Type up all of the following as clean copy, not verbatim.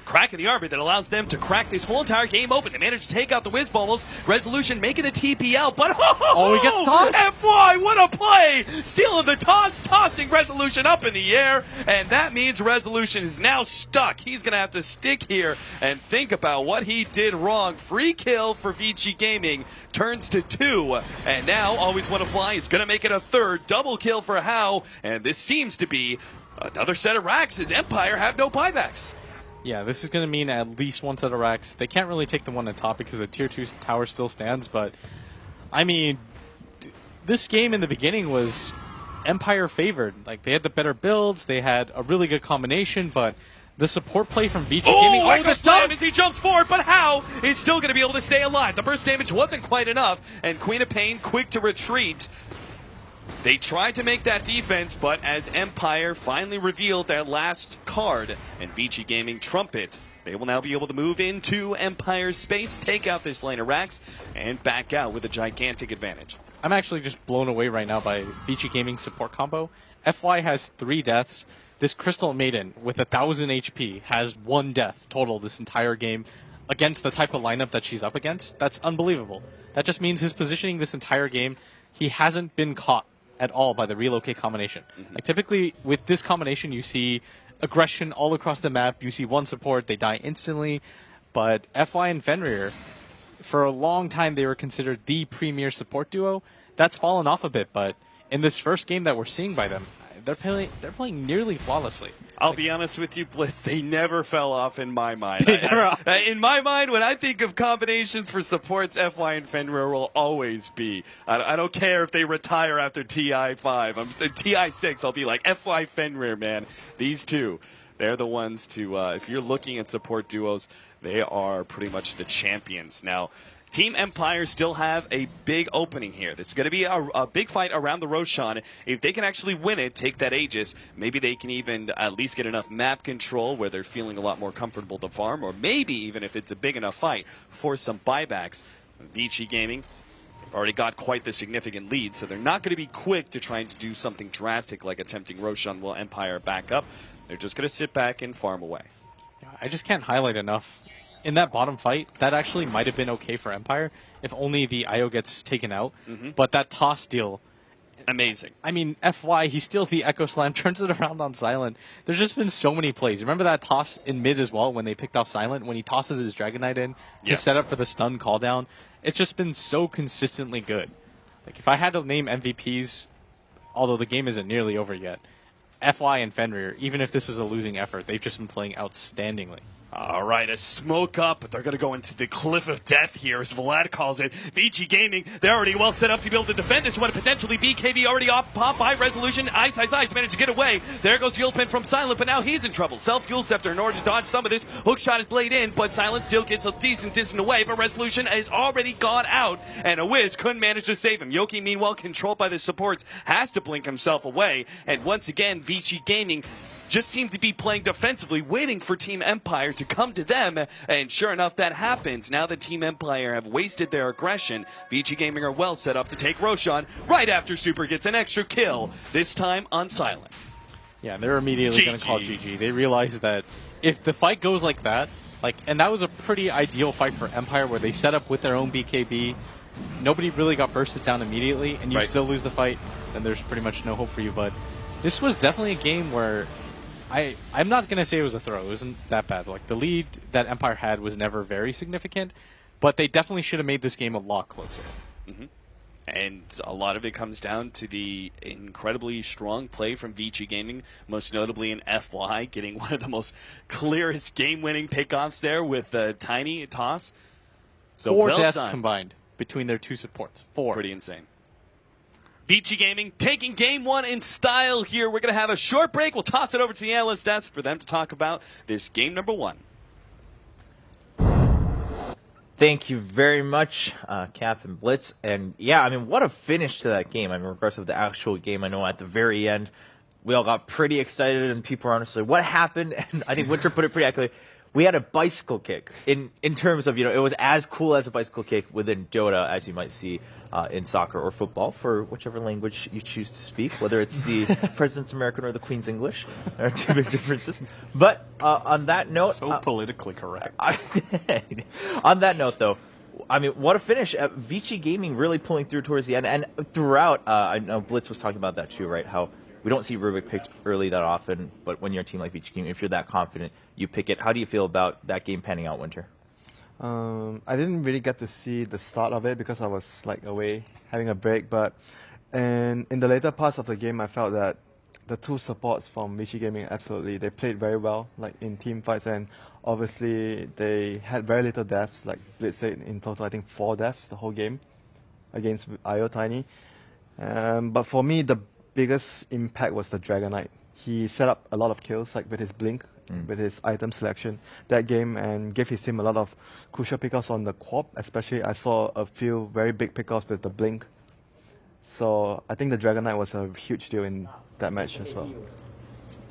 crack in the armor that allows them to crack this whole entire game open. They manage to take out the Whiz Bobbles. Resolution making the TPL, but he gets tossed. FY, what a play! Stealing the toss, tossing Resolution up in the air, and that means Resolution is now stuck. He's going to have to stick here and think about what he did wrong. Free kill for Vici Gaming turns to 2, and now Always Wanna Fly is going to make it a third. Double kill for How, and this seems to be another set of racks as Empire have no buybacks. Yeah, this is going to mean at least one set of racks. They can't really take the one on top because the Tier 2 tower still stands, but, I mean, this game in the beginning was Empire favored. Like, they had the better builds, they had a really good combination, but the support play from Vici Gaming... the slam as he jumps forward, but How is still going to be able to stay alive. The burst damage wasn't quite enough, and Queen of Pain quick to retreat. They tried to make that defense, but as Empire finally revealed their last card and Vici Gaming Trumpet, they will now be able to move into Empire's space, take out this lane of racks, and back out with a gigantic advantage. I'm actually just blown away right now by Vici Gaming's support combo. FY has 3 deaths. This Crystal Maiden with 1,000 HP has 1 death total this entire game against the type of lineup that she's up against. That's unbelievable. That just means his positioning this entire game, he hasn't been caught at all by the relocate combination. Like typically with this combination you see aggression all across the map, you see one support, they die instantly, but FY and Fenrir, for a long time they were considered the premier support duo. That's fallen off a bit, but in this first game that we're seeing by them, they're playing nearly flawlessly. I'll be honest with you, Blitz, they never fell off in my mind. In my mind, when I think of combinations for supports, FY and Fenrir will always be. I don't care if they retire after TI5. TI6, I'll be like, FY Fenrir, man. These two, they're the ones to, if you're looking at support duos, they are pretty much the champions. Now, Team Empire still have a big opening here. This is going to be a big fight around the Roshan. If they can actually win it, take that Aegis, maybe they can even at least get enough map control where they're feeling a lot more comfortable to farm, or maybe even if it's a big enough fight, force some buybacks. Vici Gaming, they've already got quite the significant lead, so they're not going to be quick to trying to do something drastic like attempting Roshan while Empire back up. They're just going to sit back and farm away. I just can't highlight enough. In that bottom fight, that actually might have been okay for Empire if only the I.O gets taken out. But that toss steal... Amazing. I mean, FY, he steals the Echo Slam, turns it around on Silent. There's just been so many plays. Remember that toss in mid as well when they picked off Silent? When he tosses his Dragon Knight in to set up for the stun call down? It's just been so consistently good. Like, if I had to name MVPs, although the game isn't nearly over yet, FY and Fenrir, even if this is a losing effort, they've just been playing outstandingly. All right, a smoke up, but they're going to go into the cliff of death here, as Vlad calls it. Vici Gaming, they're already well set up to be able to defend this one. Potentially BKB already off pop by Resolution. Ice managed to get away. There goes the ult pin from Silent, but now he's in trouble. Self-Fuel Scepter in order to dodge some of this. Hook shot is played in, but Silent still gets a decent distance away, but Resolution is already gone out, and a Wiz couldn't manage to save him. Yoki, meanwhile, controlled by the supports, has to blink himself away, and once again, Vici Gaming just seemed to be playing defensively, waiting for Team Empire to come to them, and sure enough, that happens. Now that Team Empire have wasted their aggression, Vici Gaming are well set up to take Roshan right after Super gets an extra kill, this time on Silent. Yeah, they're immediately going to call GG. They realize that if the fight goes like that, and that was a pretty ideal fight for Empire where they set up with their own BKB, nobody really got bursted down immediately, and you still lose the fight, then there's pretty much no hope for you. But this was definitely a game where I'm not going to say it was a throw. It wasn't that bad. Like, the lead that Empire had was never very significant, but they definitely should have made this game a lot closer. And a lot of it comes down to the incredibly strong play from Vici Gaming, most notably in FY, getting one of the most clearest game-winning pickoffs there with the tiny toss. So 4 deaths combined between their 2 supports. 4. Pretty insane. Vici Gaming taking game 1 in style here. We're going to have a short break. We'll toss it over to the analyst desk for them to talk about this game number 1. Thank you very much, Cap and Blitz. And yeah, I mean, what a finish to that game. I mean, regardless of the actual game, I know at the very end, we all got pretty excited and people were honestly, what happened? And I think Winter put it pretty accurately. we had a bicycle kick in terms of, it was as cool as a bicycle kick within Dota as you might see in soccer or football, for whichever language you choose to speak, whether it's the President's American or the Queen's English. There are two big differences. But on that note... So politically correct. On that note, though, I mean, what a finish. Vici Gaming really pulling through towards the end. And throughout, I know Blitz was talking about that too, right? How we don't see Rubik picked early that often, but when you're a team like Vici Gaming, if you're that confident, you pick it. How do you feel about that game panning out, Winter? I didn't really get to see the start of it because I was away having a break. But in the later parts of the game, I felt that the two supports from Vici Gaming, absolutely, they played very well, in team fights, and obviously they had very little deaths. Like Blitz said, in total, I think 4 deaths the whole game against I.O Tiny. But for me, the biggest impact was the Dragon Knight. He set up a lot of kills, with his blink, with his item selection that game, and gave his team a lot of crucial pickoffs on the Quap. Especially, I saw a few very big pickoffs with the blink. So I think the Dragon Knight was a huge deal in that match as well.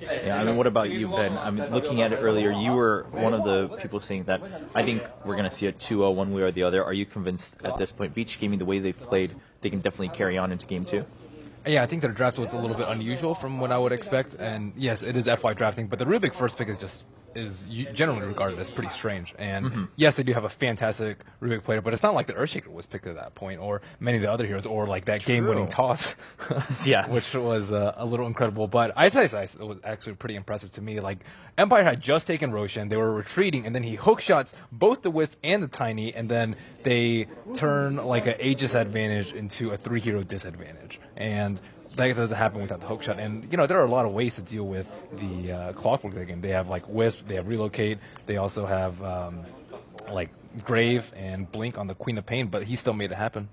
Yeah, I mean, what about you, Ben? I mean, looking at it earlier, you were one of the people saying that I think we're going to see a 2-0 one way or the other. Are you convinced at this point, Vici Gaming, the way they've played, they can definitely carry on into Game 2? Yeah, I think their draft was a little bit unusual from what I would expect, and yes, it is FY drafting, but the Rubik first pick is generally regarded as pretty strange. And yes, they do have a fantastic Rubik player, but it's not like the Earthshaker was picked at that point, or many of the other heroes, or that game-winning toss, yeah, which was a little incredible. But Ice was actually pretty impressive to me. Empire had just taken Roshan, they were retreating, and then he hook shots both the Wisp and the Tiny, and then they turn an Aegis advantage into a 3-hero disadvantage. And that doesn't happen without the hook shot. And, there are a lot of ways to deal with the clockwork of the game. They have, Wisp, they have Relocate, they also have, Grave and Blink on the Queen of Pain, but he still made it happen.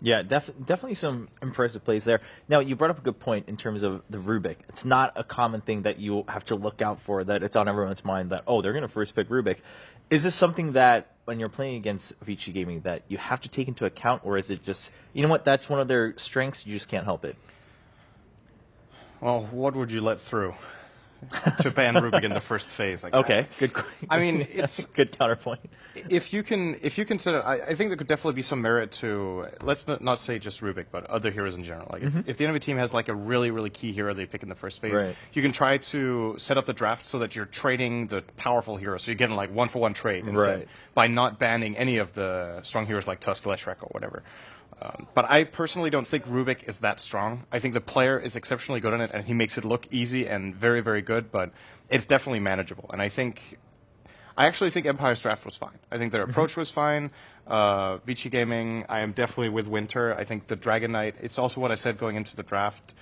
Yeah, definitely some impressive plays there. Now, you brought up a good point in terms of the Rubik. It's not a common thing that you have to look out for, that it's on everyone's mind that, they're going to first pick Rubik. Is this something that, when you're playing against Vici Gaming, that you have to take into account, or is it just, that's one of their strengths, you just can't help it? Well, what would you let through to ban Rubik in the first phase? Okay, good. I mean, it's good counterpoint. If you consider, I think there could definitely be some merit to, let's not say just Rubik, but other heroes in general. If the enemy team has a really, really key hero they pick in the first phase, right, you can try to set up the draft so that you're trading the powerful heroes. So you're getting 1-for-1 trade instead, by not banning any of the strong heroes like Tusk, Leshrac, or whatever. But I personally don't think Rubik is that strong. I think the player is exceptionally good on it, and he makes it look easy and very, very good, but it's definitely manageable. And I actually think Empire's draft was fine. I think their approach was fine. Vici Gaming, I am definitely with Winter. I think the Dragon Knight, it's also what I said going into the draft.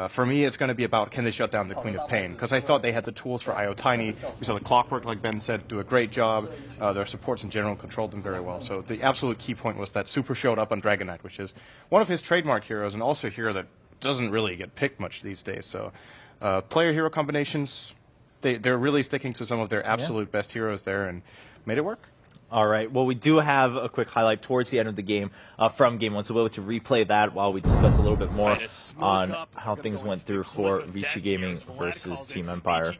For me, it's going to be about, can they shut down the Queen of Pain? Because I thought they had the tools for I.O Tiny. We saw the Clockwork, like Ben said, do a great job. Their supports in general controlled them very well. So the absolute key point was that Super showed up on Dragon Knight, which is one of his trademark heroes, and also a hero that doesn't really get picked much these days. So player-hero combinations, they're really sticking to some of their absolute best heroes there, and made it work. All right. Well, we do have a quick highlight towards the end of the game from Game 1, so we'll be able to replay that while we discuss a little bit more on how things went through for Vici Gaming versus Team Empire.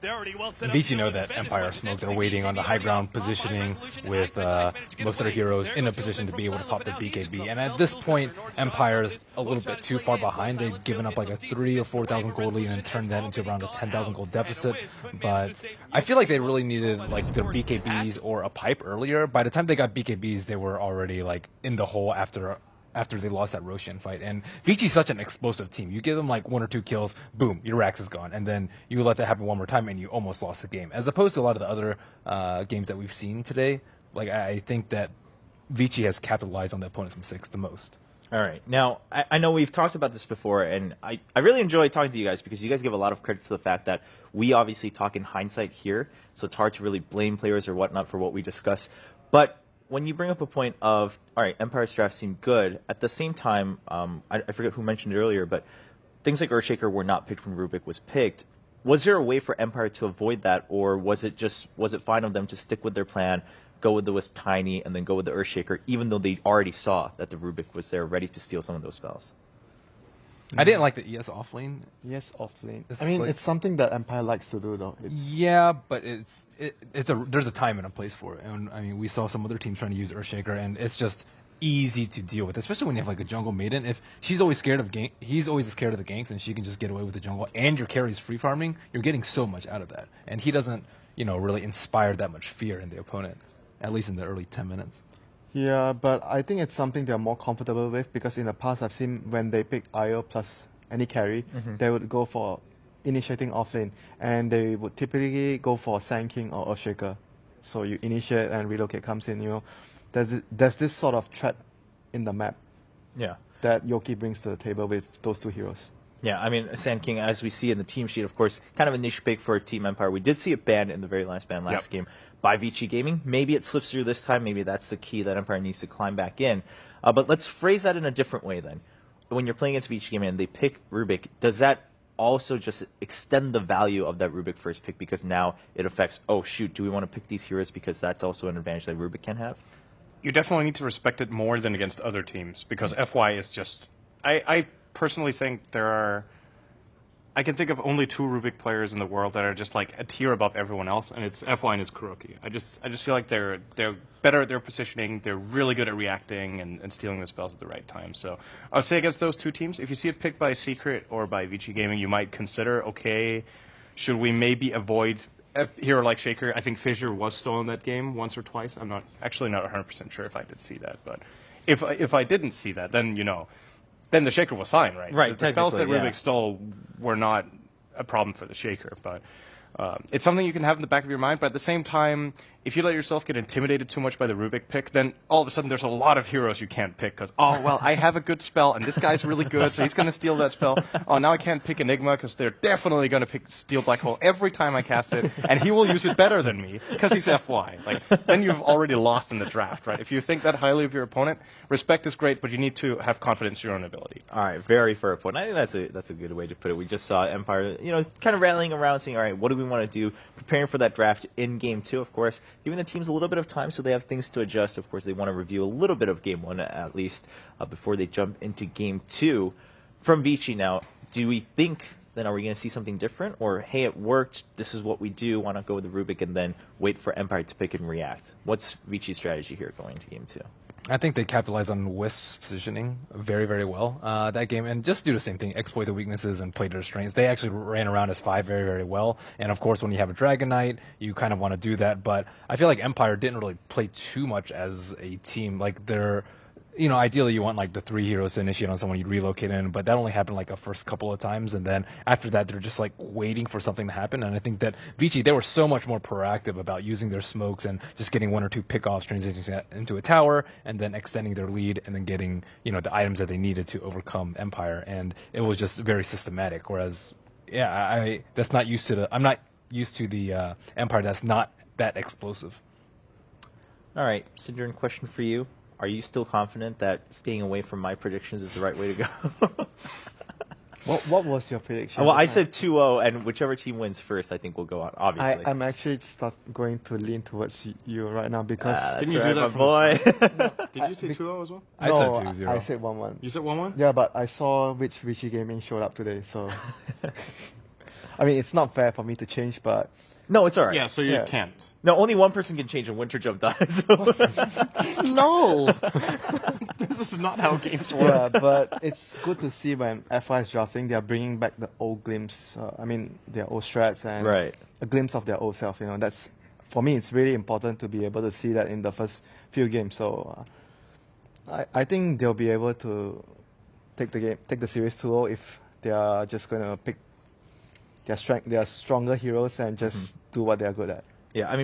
Vici know that Empire smoked. They're waiting on the high ground positioning with most of their heroes in a position to be able to pop their BKB. And at this point, Empire's a little bit too far behind. They've given up a 3,000 or 4,000 gold lead and turned that into around a 10,000 gold deficit. But I feel like they really needed their BKBs or a pipe earlier. By the time they got BKBs, they were already in the hole after they lost that Roshan fight. And Vici's such an explosive team. You give them 1 or 2 kills, boom, your Rax is gone. And then you let that happen one more time and you almost lost the game. As opposed to a lot of the other games that we've seen today, I think that Vici has capitalized on the opponent's mistakes the most. All right. Now, I know we've talked about this before, and I really enjoy talking to you guys because you guys give a lot of credit to the fact that we obviously talk in hindsight here, so it's hard to really blame players or whatnot for what we discuss. But when you bring up a point of, all right, Empire's draft seemed good, at the same time, I forget who mentioned it earlier, but things like Earthshaker were not picked when Rubik was picked. Was there a way for Empire to avoid that, or was it fine of them to stick with their plan, go with the Wisp Tiny, and then go with the Earthshaker, even though they already saw that the Rubik was there ready to steal some of those spells? I didn't like the ES offlane. Yes, offlane. It's I mean, like- it's something that Empire likes to do, though. Yeah, but there's a time and a place for it. And I mean, we saw some other teams trying to use Earthshaker, and it's just easy to deal with, especially when you have like a jungle maiden. If she's always scared of he's always scared of the ganks, and she can just get away with the jungle, and your carry's free farming, you're getting so much out of that. And he doesn't, really inspire that much fear in the opponent, at least in the early 10 minutes. Yeah, but I think it's something they're more comfortable with because in the past I've seen when they pick I.O plus any carry, they would go for initiating offlane, and they would typically go for Sand King or Earthshaker. So you initiate and relocate comes in, There's this sort of threat in the map that Yoki brings to the table with those two heroes. Yeah, I mean, Sand King, as we see in the team sheet, of course, kind of a niche pick for Team Empire. We did see it banned in the very last ban last game by Vici Gaming. Maybe it slips through this time. Maybe that's the key that Empire needs to climb back in. But let's phrase that in a different way then. When you're playing against Vici Gaming and they pick Rubik, does that also just extend the value of that Rubik first pick because now it affects, oh, shoot, do we want to pick these heroes because that's also an advantage that Rubik can have? You definitely need to respect it more than against other teams because FY is just... I personally think I can think of only 2 Rubik players in the world that are just like a tier above everyone else, and it's FY and it's Kuroki. I just feel like they're better at their positioning, they're really good at reacting and stealing the spells at the right time. So I would say against those 2 teams, if you see it picked by Secret or by Vici Gaming, you might consider, okay, should we maybe avoid a hero like Shaker? I think Fissure was stolen that game once or twice. I'm not 100% sure if I did see that, but if I didn't see that, then then the Shaker was fine, right? Right. The spells that yeah. Rubik stole were not a problem for the Shaker, but it's something you can have in the back of your mind. But at the same time, if you let yourself get intimidated too much by the Rubik pick, then all of a sudden there's a lot of heroes you can't pick because, oh, well, I have a good spell, and this guy's really good, so he's going to steal that spell. Oh, now I can't pick Enigma because they're definitely going to steal Black Hole every time I cast it, and he will use it better than me because he's FY. Then you've already lost in the draft, right? If you think that highly of your opponent, respect is great, but you need to have confidence in your own ability. All right, very fair point. I think that's a good way to put it. We just saw Empire, kind of rallying around, saying, all right, what do we want to do? Preparing for that draft in Game 2, of course, giving the teams a little bit of time so they have things to adjust. Of course, they want to review a little bit of Game 1 at least before they jump into Game 2. From Vici now, do we think then are we going to see something different? Or, hey, it worked, this is what we do, why not go with the Rubik and then wait for Empire to pick and react? What's Vici's strategy here going to Game 2? I think they capitalized on Wisp's positioning very, very well that game, and just do the same thing, exploit the weaknesses and play to their strengths. They actually ran around as 5 very, very well, and of course when you have a Dragon Knight, you kind of want to do that, but I feel like Empire didn't really play too much as a team. Like they're... ideally you want like the 3 heroes to initiate on someone you'd relocate in, but that only happened like a first couple of times, and then after that they're just like waiting for something to happen. And I think that Vici, they were so much more proactive about using their smokes and just getting 1 or 2 pickoffs, transitioning into a tower, and then extending their lead, and then getting the items that they needed to overcome Empire. And it was just very systematic. Whereas, that's not used to I'm not used to the Empire that's not that explosive. All right, Syndrome, question for you. Are you still confident that staying away from my predictions is the right way to go? What was your prediction? Well, I said 2-0, and whichever team wins first, I think will go on, obviously. I'm actually going to lean towards you right now because... Didn't you right, do that from boy? Did you say 2-0 as well? I no, said 2-0. I said 1-1. You said 1-1? Yeah, but I saw which Vici Gaming showed up today, so... I mean, it's not fair for me to change, but... No, it's all right. Yeah, so you can't. No, only one person can change, and Winter Jump dies. So. No! This is not how games work. Yeah, but it's good to see when FI is drafting, they are bringing back the old glimpse, their old strats and a glimpse of their old self. That's, for me, it's really important to be able to see that in the first few games. So I think they'll be able to take the series 2-0 if they are just going to pick their stronger heroes and just do what they are good at. Yeah, I mean,